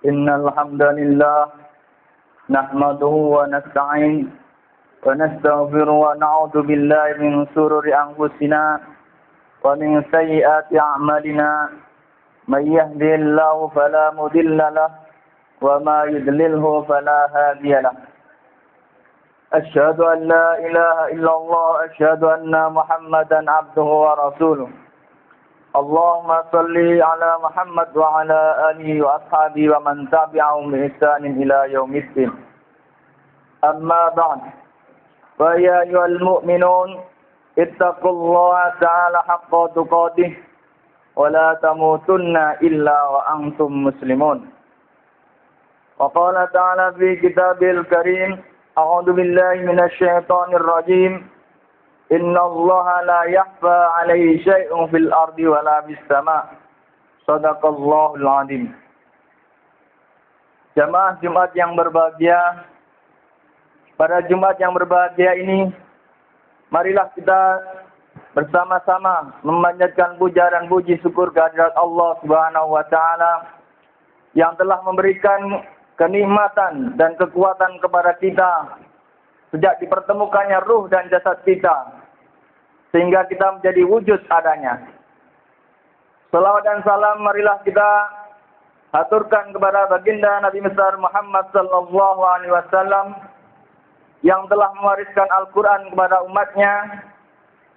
Innal hamdalillah nahmaduhu wa nasta'in wa nastaghfiru wa na'udzu billahi min shururi anfusina wa min sayyiati a'malina. May yahdihillahu fala mudilla lahu wa ma yudlilhu fala hadiya lahu. Asyhadu an la ilaha illallah, asyhadu anna Muhammadan abduhu wa rasuluh. Allahumma salli ala Muhammad wa ala alihi wa ashabihi wa man tabi'ahum bi ihsanin ila yaumiddin. Amma ba'd. Fa ya ayyuhal mu'minun ittaqullaha ta'ala haqqa tuqatih wa la tamutunna illa wa antum muslimun. Wa qala ta'ala fi kitabil karim, a'udzu billahi minasy syaithanir rajim. Inna allaha la yakhfa 'alaihi syai'un fil ardi wa la bis sama'. Shadaqallahul 'azim. Jamaah Jumat yang berbahagia, pada Jumat yang berbahagia ini, marilah kita bersama-sama memanjatkan puja dan puji syukur kehadirat Allah Subhanahu wa taala yang telah memberikan kenikmatan dan kekuatan kepada kita sejak dipertemukannya ruh dan jasad kita, sehingga kita menjadi wujud adanya. Salawat dan salam marilah kita aturkan kepada baginda Nabi besar Muhammad sallallahu alaihi wasallam yang telah mewariskan Al-Quran kepada umatnya,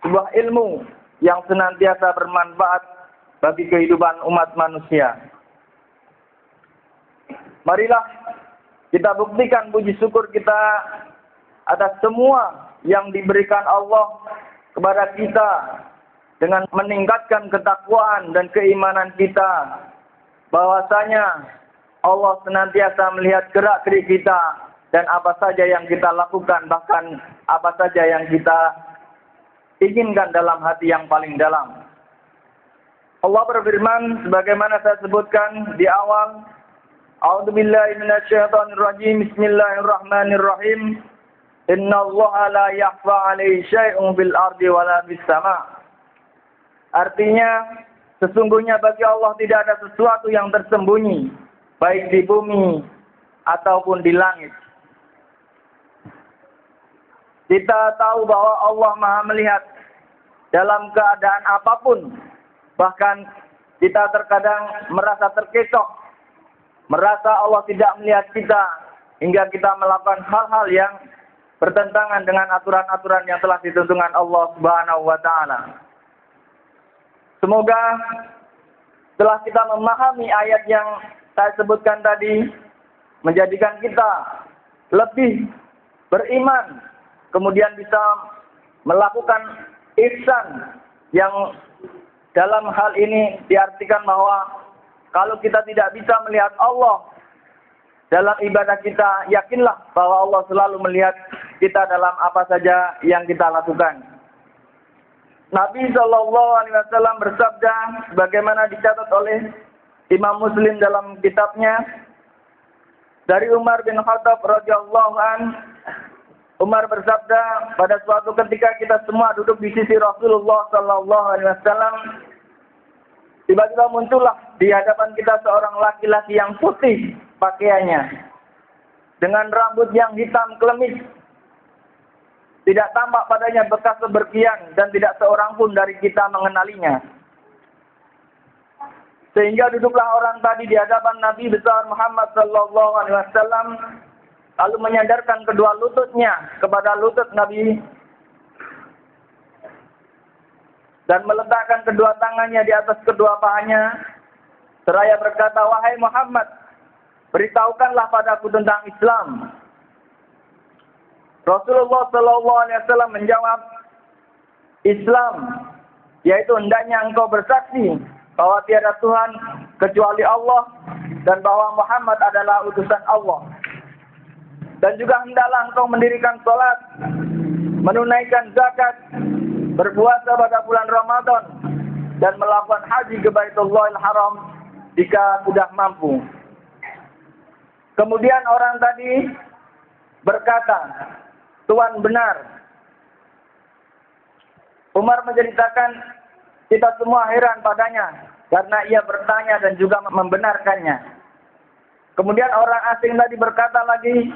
sebuah ilmu yang senantiasa bermanfaat bagi kehidupan umat manusia. Marilah kita buktikan puji syukur kita atas semua yang diberikan Allah kepada kita dengan meningkatkan ketakwaan dan keimanan kita, bahwasanya Allah senantiasa melihat gerak-gerik kita dan apa saja yang kita lakukan, bahkan apa saja yang kita inginkan dalam hati yang paling dalam. Allah berfirman sebagaimana saya sebutkan di awal, a'udzubillahi minasyaitonirrajim, bismillahirrahmanirrahim. Innallaha la yakhfa 'alaihi syai'un fil ardi wa la bis sama'. Artinya, sesungguhnya bagi Allah tidak ada sesuatu yang tersembunyi, baik di bumi ataupun di langit. Kita tahu bahwa Allah Maha melihat dalam keadaan apapun. Bahkan kita terkadang merasa terkecoh, merasa Allah tidak melihat kita, hingga kita melakukan hal-hal yang bertentangan dengan aturan-aturan yang telah ditentukan Allah Subhanahu wa taala. Semoga setelah kita memahami ayat yang saya sebutkan tadi, menjadikan kita lebih beriman, kemudian bisa melakukan ihsan, yang dalam hal ini diartikan bahwa kalau kita tidak bisa melihat Allah dalam ibadah kita, yakinlah bahwa Allah selalu melihat kita dalam apa saja yang kita lakukan. Nabi SAW bersabda, sebagaimana dicatat oleh Imam Muslim dalam kitabnya, dari Umar bin Khattab radhiyallahu an, Umar bersabda, pada suatu ketika kita semua duduk di sisi Rasulullah SAW, tiba-tiba muncullah di hadapan kita seorang laki-laki yang putih pakaiannya, dengan rambut yang hitam klemis. Tidak tampak padanya bekas bepergian dan tidak seorang pun dari kita mengenalinya. Sehingga duduklah orang tadi di hadapan Nabi besar Muhammad sallallahu alaihi wasallam, lalu menyandarkan kedua lututnya kepada lutut Nabi dan meletakkan kedua tangannya di atas kedua pahanya, seraya berkata, "Wahai Muhammad, beritahukanlah padaku tentang Islam." Rasulullah sallallahu alaihi wasallam menjawab, "Islam yaitu hendaknya engkau bersaksi bahwa tiada Tuhan kecuali Allah dan bahwa Muhammad adalah utusan Allah. Dan juga hendaklah engkau mendirikan salat, menunaikan zakat, berpuasa pada bulan Ramadan dan melakukan haji ke Baitullahil Haram jika sudah mampu." Kemudian orang tadi berkata, "Tuhan benar." Umar menceritakan, kita semua heran padanya karena ia bertanya dan juga membenarkannya. Kemudian orang asing tadi berkata lagi,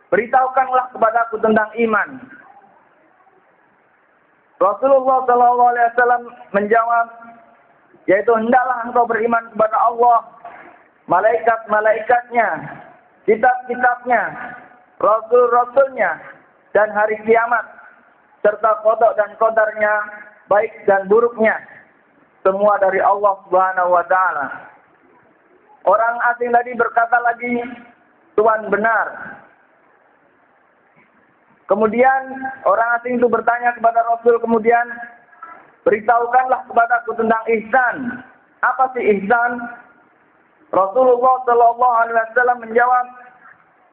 beritahukanlah kepadaku tentang iman. Rasulullah SAW menjawab, yaitu hendaklah engkau beriman kepada Allah, malaikat-malaikatnya, kitab-kitabnya, rasul-rasulnya, dan hari kiamat, serta qada dan qadarnya, baik dan buruknya, semua dari Allah Subhanahu wa taala. Orang asing tadi berkata lagi, Tuhan benar. Kemudian orang asing itu bertanya kepada Rasul, kemudian beritahukanlah kepadaku tentang ihsan. Apa sih ihsan? Rasulullah SAW menjawab,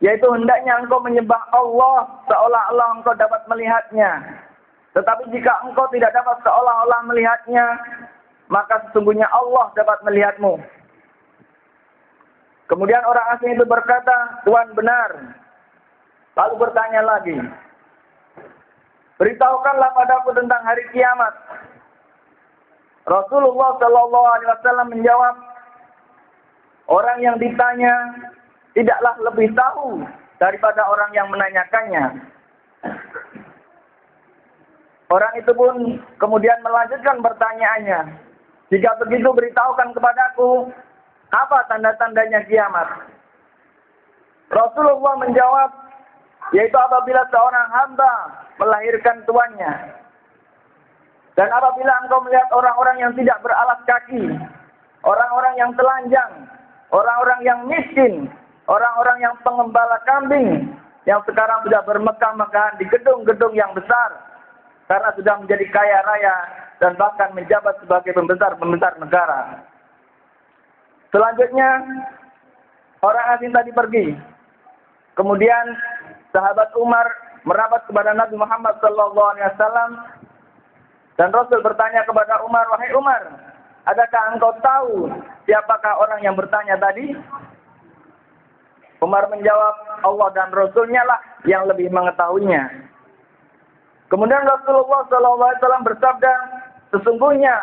yaitu hendaknya engkau menyembah Allah seolah-olah engkau dapat melihatnya. Tetapi jika engkau tidak dapat seolah-olah melihatnya, maka sesungguhnya Allah dapat melihatmu. Kemudian orang asing itu berkata, Tuhan benar. Lalu bertanya lagi, beritahukanlah padaku tentang hari kiamat. Rasulullah SAW menjawab, orang yang ditanya tidaklah lebih tahu daripada orang yang menanyakannya. Orang itu pun kemudian melanjutkan pertanyaannya. Jika begitu beritahukan kepadaku, apa tanda-tandanya kiamat? Rasulullah menjawab, yaitu apabila seorang hamba melahirkan tuannya. Dan apabila engkau melihat orang-orang yang tidak beralas kaki, orang-orang yang telanjang, orang-orang yang miskin, orang-orang yang pengembala kambing, yang sekarang sudah bermegah-megahan di gedung-gedung yang besar, karena sudah menjadi kaya raya, dan bahkan menjabat sebagai pembesar-pembesar negara. Selanjutnya, orang asing tadi pergi. Kemudian, sahabat Umar merapat kepada Nabi Muhammad SAW, dan Rasul bertanya kepada Umar, wahai Umar, adakah engkau tahu siapakah orang yang bertanya tadi? Umar menjawab, Allah dan Rasulnya lah yang lebih mengetahuinya. Kemudian Rasulullah SAW bersabda, sesungguhnya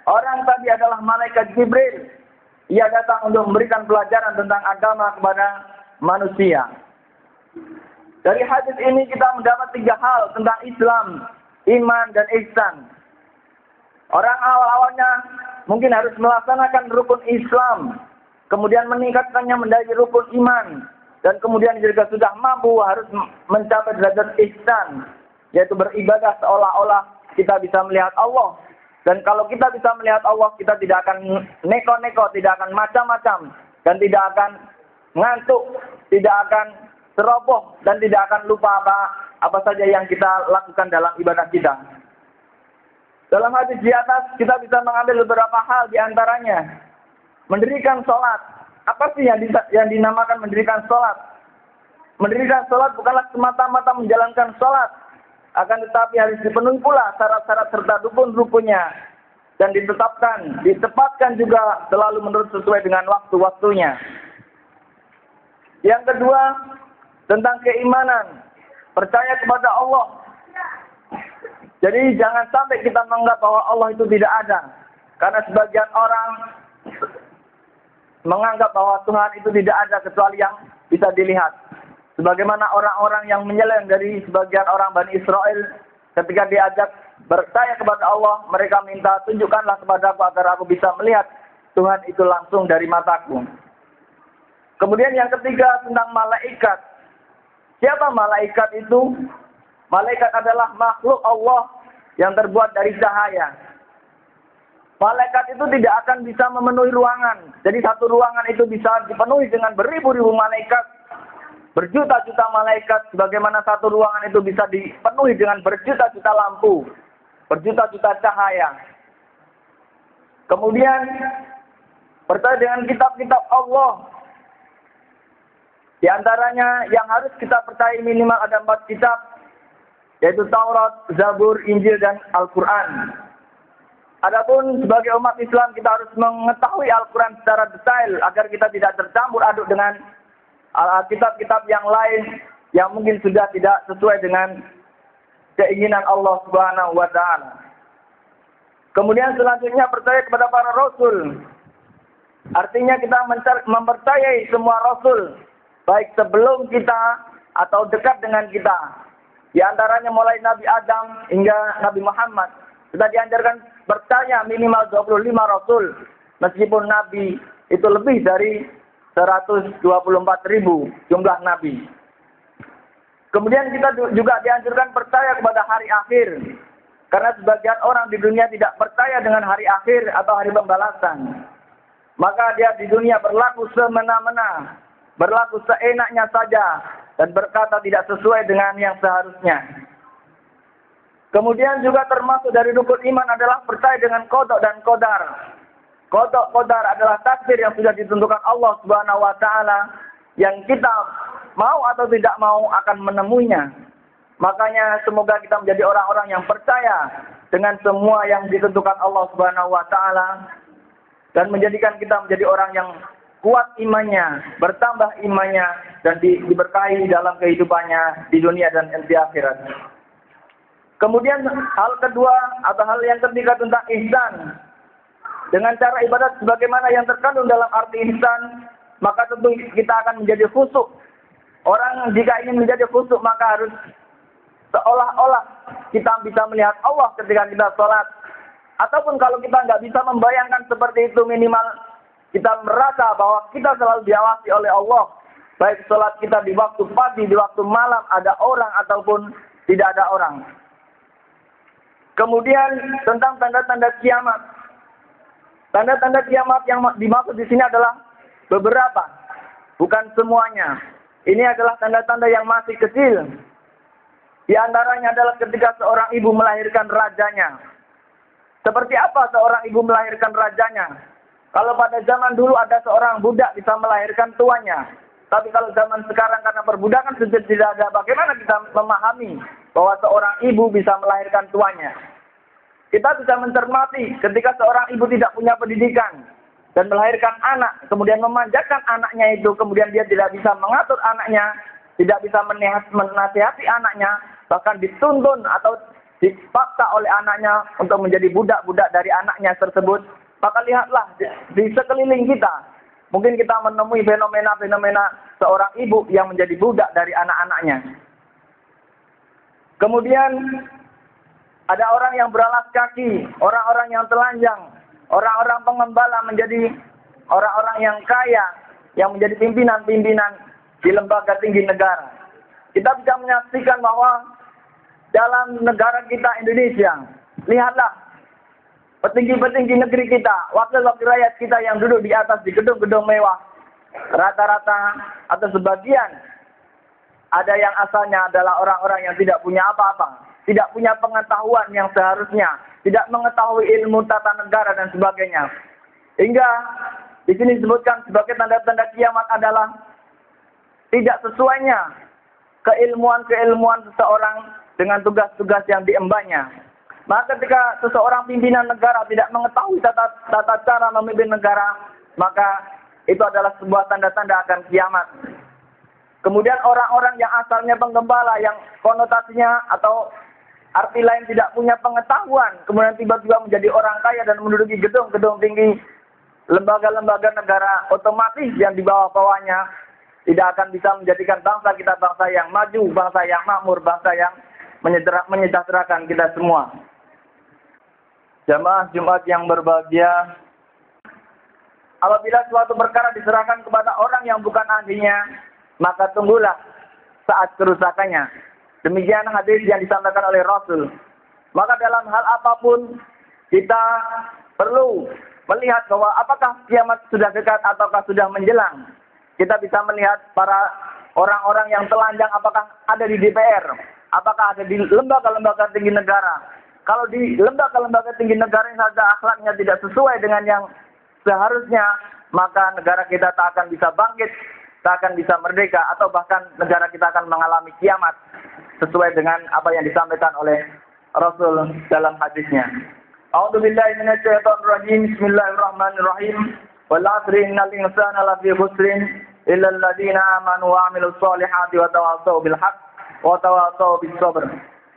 orang tadi adalah malaikat Jibril. Ia datang untuk memberikan pelajaran tentang agama kepada manusia. Dari hadis ini kita mendapat 3 hal tentang Islam, iman, dan ihsan. Orang awal-awalnya mungkin harus melaksanakan rukun Islam, kemudian meningkatkannya menjadi rukun iman, dan kemudian jika sudah mampu harus mencapai derajat ihsan, yaitu beribadah seolah-olah kita bisa melihat Allah. Dan kalau kita bisa melihat Allah, kita tidak akan neko-neko, tidak akan macam-macam, dan tidak akan ngantuk, tidak akan ceroboh, dan tidak akan lupa apa saja yang kita lakukan dalam ibadah kita. Dalam hadis di atas, kita bisa mengambil beberapa hal di antaranya. Mendirikan sholat. Apa sih yang dinamakan mendirikan sholat? Mendirikan sholat bukanlah semata-mata menjalankan sholat, akan tetapi harus dipenuhi pula syarat-syarat serta rukun-rukunnya, dan ditempatkan juga selalu menurut sesuai dengan waktu-waktunya. Yang kedua, tentang keimanan, percaya kepada Allah. Jadi jangan sampai kita menganggap bahwa Allah itu tidak ada, karena sebagian orang menganggap bahwa Tuhan itu tidak ada kecuali yang bisa dilihat. Sebagaimana orang-orang yang menyeleng dari sebagian orang Bani Israel, ketika diajak percaya kepada Allah, mereka minta, tunjukkanlah kepadaku agar aku bisa melihat Tuhan itu langsung dari mataku. Kemudian yang ketiga tentang malaikat. Siapa malaikat itu? Malaikat adalah makhluk Allah yang terbuat dari cahaya. Malaikat itu tidak akan bisa memenuhi ruangan. Jadi satu ruangan itu bisa dipenuhi dengan beribu-ribu malaikat, berjuta-juta malaikat, sebagaimana satu ruangan itu bisa dipenuhi dengan berjuta-juta lampu, berjuta-juta cahaya. Kemudian percaya dengan kitab-kitab Allah. Di antaranya yang harus kita percaya minimal ada 4 kitab, yaitu Taurat, Zabur, Injil, dan Al-Quran. Adapun sebagai umat Islam kita harus mengetahui Al-Quran secara detail agar kita tidak tercampur aduk dengan kitab-kitab yang lain yang mungkin sudah tidak sesuai dengan keinginan Allah Subhanahu wa taala. Kemudian selanjutnya percaya kepada para rasul. Artinya kita mempercayai semua rasul, baik sebelum kita atau dekat dengan kita. Di antaranya mulai Nabi Adam hingga Nabi Muhammad. Kita diajarkan percaya minimal 25 rasul. Meskipun Nabi itu lebih dari 124.000 jumlah Nabi. Kemudian kita juga dianjurkan percaya kepada hari akhir. Karena sebagian orang di dunia tidak percaya dengan hari akhir atau hari pembalasan. Maka dia di dunia berlaku semena-mena, berlaku seenaknya saja, dan berkata tidak sesuai dengan yang seharusnya. Kemudian juga termasuk dari rukun iman adalah percaya dengan qada dan qadar. Qada qadar adalah takdir yang sudah ditentukan Allah Subhanahu wa taala, yang kita mau atau tidak mau akan menemuinya. Makanya semoga kita menjadi orang-orang yang percaya dengan semua yang ditentukan Allah Subhanahu wa taala, dan menjadikan kita menjadi orang yang kuat imannya, bertambah imannya, dan diberkahi dalam kehidupannya di dunia dan di akhirat. Kemudian hal kedua atau hal yang ketiga tentang ihsan. Dengan cara ibadat sebagaimana yang terkandung dalam arti ihsan, maka tentu kita akan menjadi khusyuk. Orang jika ingin menjadi khusyuk maka harus seolah-olah kita bisa melihat Allah ketika kita sholat. Ataupun kalau kita nggak bisa membayangkan seperti itu, minimal kita merasa bahwa kita selalu diawasi oleh Allah. Baik sholat kita di waktu pagi, di waktu malam, ada orang ataupun tidak ada orang. Kemudian tentang tanda-tanda kiamat. Tanda-tanda kiamat yang dimaksud di sini adalah beberapa, bukan semuanya. Ini adalah tanda-tanda yang masih kecil. Di antaranya adalah ketika seorang ibu melahirkan rajanya. Seperti apa seorang ibu melahirkan rajanya? Kalau pada zaman dulu ada seorang budak bisa melahirkan tuannya. Tapi kalau zaman sekarang karena perbudakan sudah tidak ada, bagaimana kita memahami bahwa seorang ibu bisa melahirkan tuannya? Kita bisa mencermati ketika seorang ibu tidak punya pendidikan dan melahirkan anak, kemudian memanjakan anaknya itu, kemudian dia tidak bisa mengatur anaknya, tidak bisa menasihati anaknya, bahkan dituntun atau dipaksa oleh anaknya untuk menjadi budak-budak dari anaknya tersebut. Maka lihatlah di sekeliling kita. Mungkin kita menemui fenomena-fenomena seorang ibu yang menjadi budak dari anak-anaknya. Kemudian ada orang yang beralas kaki, orang-orang yang telanjang, orang-orang pengembala menjadi orang-orang yang kaya, yang menjadi pimpinan-pimpinan di lembaga tinggi negara. Kita bisa menyaksikan bahwa dalam negara kita Indonesia, lihatlah petinggi-petinggi negeri kita, wakil-wakil rakyat kita yang duduk di atas di gedung-gedung mewah, rata-rata atau sebagian ada yang asalnya adalah orang-orang yang tidak punya apa-apa, tidak punya pengetahuan yang seharusnya, tidak mengetahui ilmu tata negara dan sebagainya. Hingga di sini disebutkan sebagai tanda-tanda kiamat adalah tidak sesuainya keilmuan-keilmuan seseorang dengan tugas-tugas yang diembannya. Maka ketika seseorang pimpinan negara tidak mengetahui tata cara memimpin negara, maka itu adalah sebuah tanda-tanda akan kiamat. Kemudian orang-orang yang asalnya penggembala, yang konotasinya atau arti lain tidak punya pengetahuan, kemudian tiba-tiba menjadi orang kaya dan menduduki gedung-gedung tinggi, lembaga-lembaga negara, otomatis yang di bawah-bawahnya tidak akan bisa menjadikan bangsa kita bangsa yang maju, bangsa yang makmur, bangsa yang menyejahterakan kita semua. Jamaah Jumat yang berbahagia, apabila suatu perkara diserahkan kepada orang yang bukan ahlinya, maka tunggulah saat kerusakannya. Demikian hadis yang disampaikan oleh Rasul. Maka dalam hal apapun kita perlu melihat bahwa apakah kiamat sudah dekat ataukah sudah menjelang. Kita bisa melihat para orang-orang yang telanjang apakah ada di DPR, apakah ada di lembaga-lembaga tinggi negara. Kalau di lembaga-lembaga tinggi negara yang saja akhlaknya tidak sesuai dengan yang seharusnya, maka negara kita tak akan bisa bangkit, tak akan bisa merdeka, atau bahkan negara kita akan mengalami kiamat sesuai dengan apa yang disampaikan oleh Rasul dalam hadisnya. A'udzubillahi minasyaitonirrajim. Bismillahirrahmanirrahim. Wal 'asri innal insana lafi khusrin illa alladziina aamanu wa 'amilus solihati wa tawassaw bil haqq wa tawassaw bis sabr.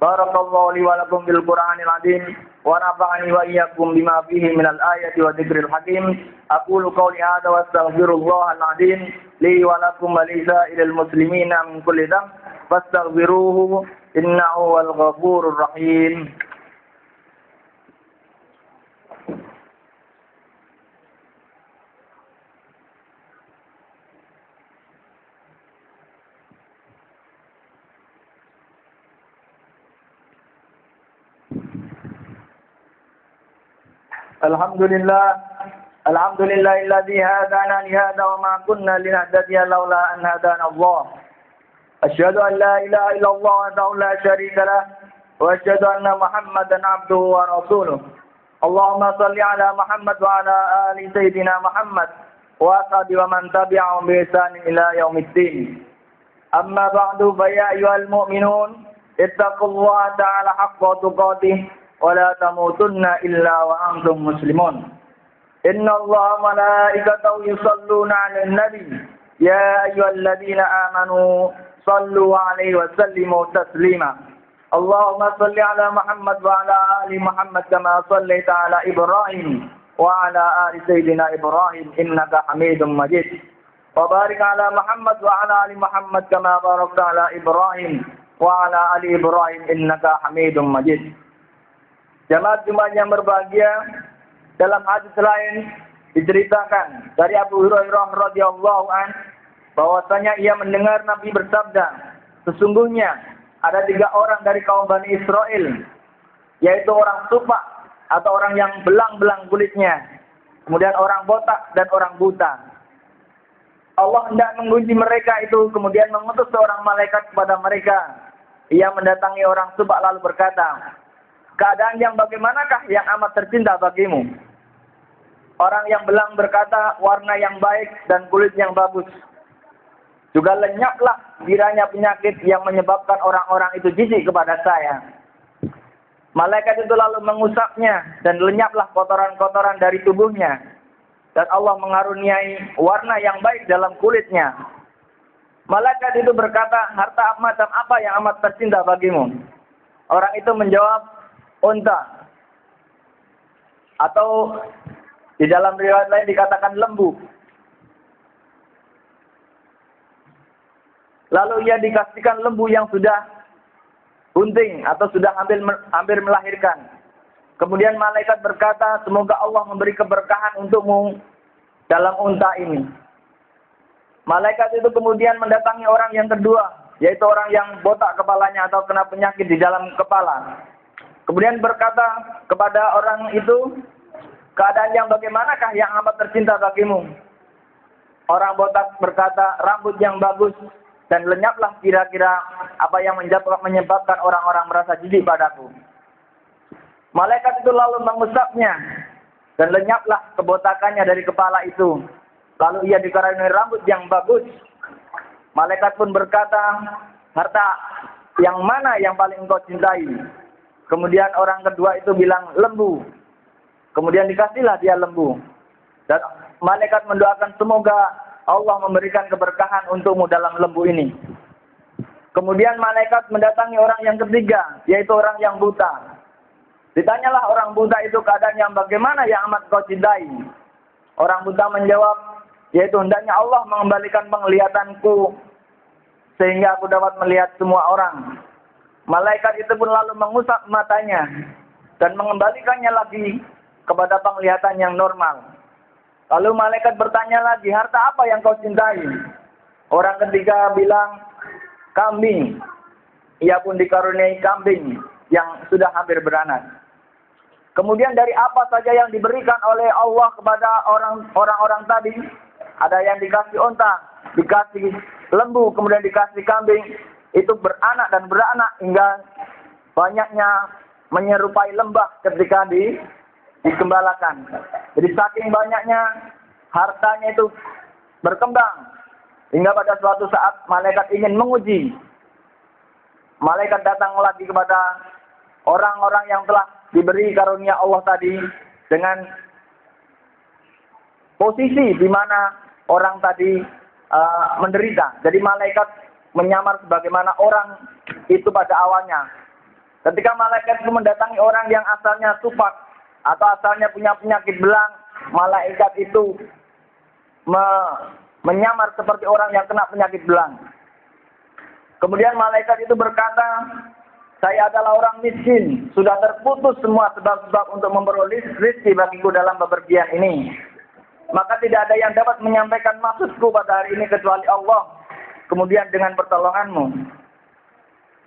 Barakallahu li wa lakum bil Qur'anil 'azim wa nafa'ani wa iyyakum bima fihi minal ayati wa dzikril hakim. Aqulu qouli hadza wa astaghfirullahal azim li wa lakum wa lisa'iril muslimina min kulli dhanb fastaghfiruhu innahu wal ghafurur rahim. Alhamdulillahilladzi hadana li hadza wa ma kunna linahtadiya laula an hadana Allah. Asyhadu an la ilaha illallah wa la syarika lah wa asyhadu anna Muhammadan abduhu wa rasuluh. Allahumma shalli ala Muhammad wa ala ali sayyidina Muhammad wa ashabi wa man tabi'ahum bi ihsan ila yaumiddin. Amma ba'du fa ya ayyuhal mu'minun ittaqullaha ta'ala haqqa tuqatih wa la tamutunna illa wa antum muslimun. Inna Allaha wa malaikatahu yusalluna 'alan nabi ya ayyuhalladzina amanu sallu 'alaihi wa sallimu taslima. Allahumma shalli 'ala Muhammad wa 'ala ali Muhammad kama shallaita 'ala Ibrahim wa 'ala ali sayyidina Ibrahim innaka Hamidum Majid. Wa barik 'ala Muhammad wa 'ala ali Muhammad kama barakta 'ala Ibrahim wa 'ala ali Ibrahim innaka Hamidum Majid. Jemaat-jemaat yang berbahagia, dalam hadis lain diceritakan dari Abu Hurairah radhiyallahu an bahwasanya ia mendengar Nabi bersabda, sesungguhnya ada 3 orang dari kaum Bani Israel, yaitu orang supak atau orang yang belang-belang kulitnya, kemudian orang botak dan orang buta. Allah hendak menguji mereka itu, kemudian mengutus seorang malaikat kepada mereka. Ia mendatangi orang supak lalu berkata, keadaan yang bagaimanakah yang amat tercinta bagimu? Orang yang belang berkata, warna yang baik dan kulit yang bagus. Juga lenyaplah kiranya penyakit yang menyebabkan orang-orang itu jijik kepada saya. Malaikat itu lalu mengusapnya dan lenyaplah kotoran-kotoran dari tubuhnya. Dan Allah mengaruniai warna yang baik dalam kulitnya. Malaikat itu berkata, harta macam apa yang amat tercinta bagimu? Orang itu menjawab, unta. Atau di dalam riwayat lain dikatakan lembu. Lalu ia dikasihkan lembu yang sudah bunting atau sudah hampir melahirkan. Kemudian malaikat berkata, semoga Allah memberi keberkahan untukmu dalam unta ini. Malaikat itu kemudian mendatangi orang yang kedua, yaitu orang yang botak kepalanya atau kena penyakit di dalam kepala. Kemudian berkata kepada orang itu, keadaan yang bagaimanakah yang amat tercinta bagimu? Orang botak berkata, rambut yang bagus dan lenyaplah kira-kira apa yang menyebabkan orang-orang merasa jijik padaku. Malaikat itu lalu mengusapnya dan lenyaplah kebotakannya dari kepala itu. Lalu ia dikaruniai rambut yang bagus. Malaikat pun berkata, harta yang mana yang paling engkau cintai? Kemudian orang kedua itu bilang lembu. Kemudian dikasihlah dia lembu. Dan malaikat mendoakan semoga Allah memberikan keberkahan untukmu dalam lembu ini. Kemudian malaikat mendatangi orang yang ketiga, yaitu orang yang buta. Ditanyalah orang buta itu keadaan yang bagaimana yang amat kau cintai. Orang buta menjawab, yaitu hendaknya Allah mengembalikan penglihatanku sehingga aku dapat melihat semua orang. Malaikat itu pun lalu mengusap matanya dan mengembalikannya lagi kepada penglihatan yang normal. Lalu malaikat bertanya lagi, harta apa yang kau cintai? Orang ketiga bilang, kambing. Ia pun dikaruniai kambing yang sudah hampir beranak. Kemudian dari apa saja yang diberikan oleh Allah kepada orang-orang tadi, ada yang dikasih unta, dikasih lembu, kemudian dikasih kambing, itu beranak dan beranak hingga banyaknya menyerupai lembah ketika digembalakan. Jadi saking banyaknya hartanya itu berkembang hingga pada suatu saat malaikat ingin menguji. Malaikat datang lagi kepada orang-orang yang telah diberi karunia Allah tadi dengan posisi di mana orang tadi menderita. Jadi malaikat menyamar sebagaimana orang itu pada awalnya. Ketika malaikat itu mendatangi orang yang asalnya supak atau asalnya punya penyakit belang, malaikat itu menyamar seperti orang yang kena penyakit belang. Kemudian malaikat itu berkata, saya adalah orang miskin, sudah terputus semua sebab-sebab untuk memperoleh rezeki bagiku dalam bepergian ini. Maka tidak ada yang dapat menyampaikan maksudku pada hari ini kecuali Allah. Kemudian dengan pertolonganmu,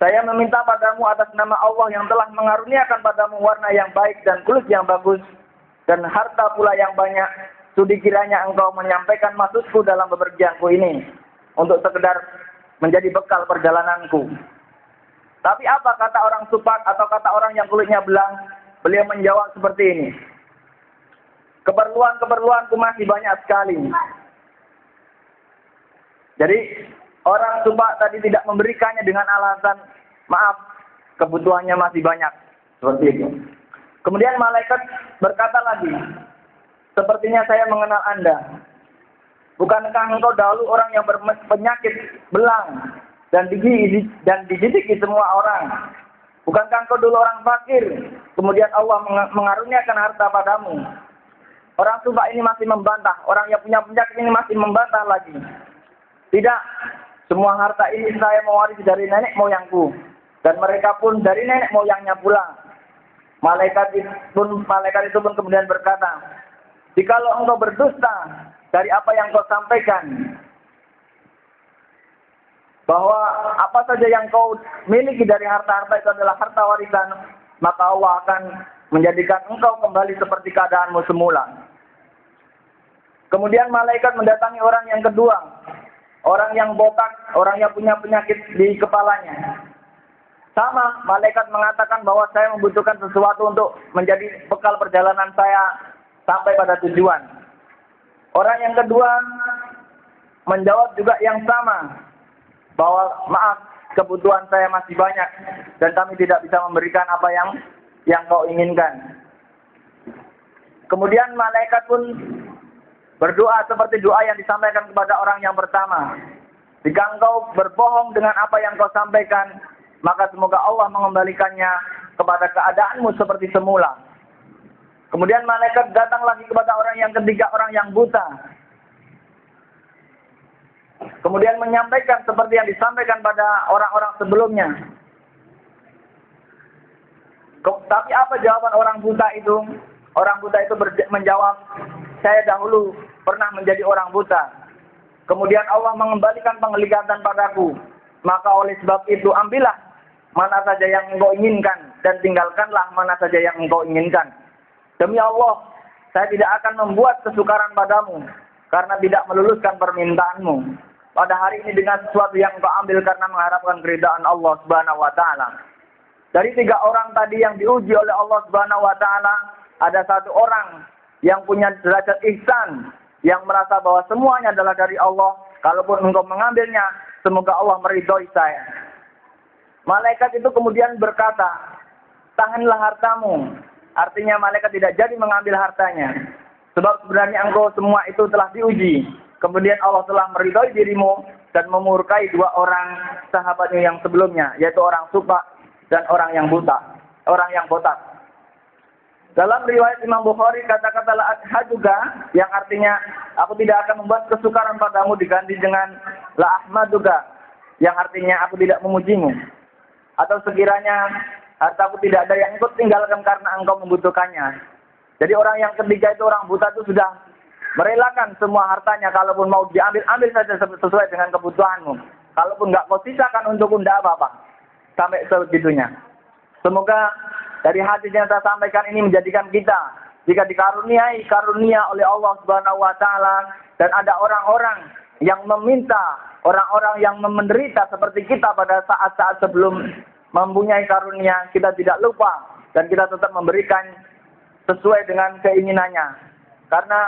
saya meminta padamu atas nama Allah yang telah mengaruniakan padamu warna yang baik dan kulit yang bagus, dan harta pula yang banyak, sudi kiranya engkau menyampaikan maksudku dalam bepergianku ini, untuk sekedar menjadi bekal perjalananku. Tapi apa kata orang supak atau kata orang yang kulitnya belang? Beliau menjawab seperti ini. Keperluan-keperluanku masih banyak sekali. Jadi orang supak tadi tidak memberikannya dengan alasan, maaf, kebutuhannya masih banyak. Seperti itu. Kemudian malaikat berkata lagi, sepertinya saya mengenal Anda. Bukankah engkau dahulu orang yang berpenyakit belang dan dijidiki semua orang? Bukankah engkau dulu orang fakir, kemudian Allah mengaruniakan harta padamu? Orang sumpah ini masih membantah, orang yang punya penyakit ini masih membantah lagi. Tidak, semua harta ini saya mewarisi dari nenek moyangku, dan mereka pun dari nenek moyangnya pula. Malaikat itu pun kemudian berkata, jikalau engkau berdusta dari apa yang kau sampaikan, bahwa apa saja yang kau miliki dari harta-harta itu adalah harta warisan, maka Allah akan menjadikan engkau kembali seperti keadaanmu semula. Kemudian malaikat mendatangi orang yang kedua, orang yang botak, orang yang punya penyakit di kepalanya. Sama, malaikat mengatakan bahwa saya membutuhkan sesuatu untuk menjadi bekal perjalanan saya sampai pada tujuan. Orang yang kedua menjawab juga yang sama, bahwa maaf, kebutuhan saya masih banyak dan kami tidak bisa memberikan apa yang kau inginkan. Kemudian malaikat pun berdoa seperti doa yang disampaikan kepada orang yang pertama. Jika engkau berbohong dengan apa yang kau sampaikan, maka semoga Allah mengembalikannya kepada keadaanmu seperti semula. Kemudian malaikat datang lagi kepada orang yang ketiga, orang yang buta. Kemudian menyampaikan seperti yang disampaikan pada orang-orang sebelumnya. Tapi apa jawaban orang buta itu? Orang buta itu menjawab, saya dahulu pernah menjadi orang buta. Kemudian Allah mengembalikan penglihatan padaku. Maka oleh sebab itu ambillah mana saja yang engkau inginkan dan tinggalkanlah mana saja yang engkau inginkan. Demi Allah, saya tidak akan membuat kesukaran padamu karena tidak meluluskan permintaanmu pada hari ini dengan sesuatu yang engkau ambil karena mengharapkan keridhaan Allah Subhanahu wa taala. Dari 3 orang tadi yang diuji oleh Allah Subhanahu wa taala, ada 1 orang yang punya derajat ihsan, yang merasa bahwa semuanya adalah dari Allah. Kalaupun engkau mengambilnya, semoga Allah meridhoi saya. Malaikat itu kemudian berkata, tahanlah hartamu. Artinya malaikat tidak jadi mengambil hartanya. Sebab sebenarnya engkau semua itu telah diuji. Kemudian Allah telah meridhoi dirimu dan memurkai 2 orang sahabatnya yang sebelumnya, yaitu orang supak dan orang yang buta, orang yang botak. Dalam riwayat Imam Bukhari kata-kata la juga yang artinya aku tidak akan membuat kesukaran padamu diganti dengan la ahmaduka yang artinya aku tidak memujimu. Atau sekiranya hartaku tidak ada yang ikut tinggalkan karena engkau membutuhkannya. Jadi orang yang ketiga itu orang buta itu sudah merelakan semua hartanya, kalaupun mau diambil, ambil saja sesuai dengan kebutuhanmu. Kalaupun enggak kau sisakan untukku, enggak apa-apa. Sampai sebegitunya. Semoga dari hadis yang saya sampaikan ini menjadikan kita, jika dikaruniai karunia oleh Allah Subhanahu wa taala dan ada orang-orang yang meminta, orang-orang yang menderita seperti kita pada saat-saat sebelum mempunyai karunia, kita tidak lupa dan kita tetap memberikan sesuai dengan keinginannya. Karena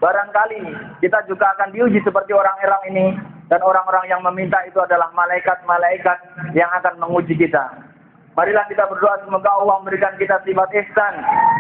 barangkali kita juga akan diuji seperti orang-orang ini, dan orang-orang yang meminta itu adalah malaikat-malaikat yang akan menguji kita. Marilah kita berdoa semoga Allah memberikan kita sifat ihsan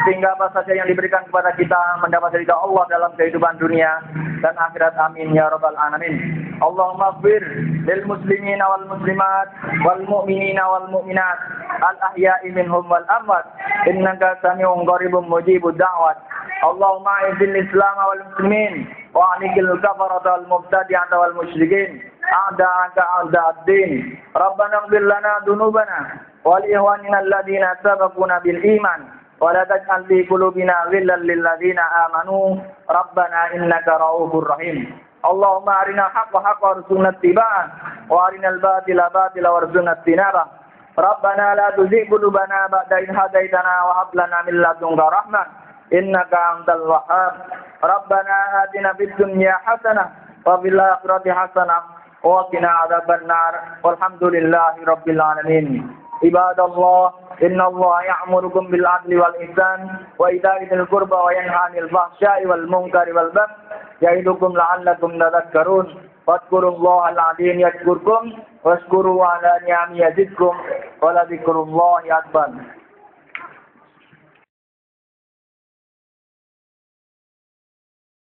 sehingga apa saja yang diberikan kepada kita mendapat ridha Allah dalam kehidupan dunia dan akhirat. Amin ya rabbal alamin. Allahumma ighfir lil muslimina wal muslimat wal mu'minina wal mu'minat al ahya'i minhum wal amwat innaka sami'un qaribun mujibud da'wat. Allahumma izzil islam wal muslimin wa anikil kafarata wal mubtadi'ata wal musyrikin a'da'aka a'da'ad-din. Rabbana ighfir lana dhunubana wa li ikhwanina alladhina sabaquna bil iman wa la taj'al fi qulubina ghillan lil ladzina amanu rabbana innaka ra'ufur rahim. Allahumma arina haqqa haqqa warzuqna ittiba'ah wa arinal batila batila warzuqna ijtinabah. Rabbana la tuzigh qulubana ba'da idh hadaitana wa hab lana min ladunka rahmah innaka antal wahhab. Rabbana atina fid dunya hasanah wa fil akhirati hasanah wa qina adzabannar. Walhamdulillahi rabbil alamin. Ibadallah, innallaha ya'murukum bil 'adli wal ihsan wa ita'i dzil qurba wa yanha 'anil fahsya'i wal munkari wal baghi ya'idukum la'allakum tadhakkarun. Fadhkurullaha al-'azim yadhkurkum washkuru 'ala ni'amihi yazidkum wa la dzikrullahi akbar.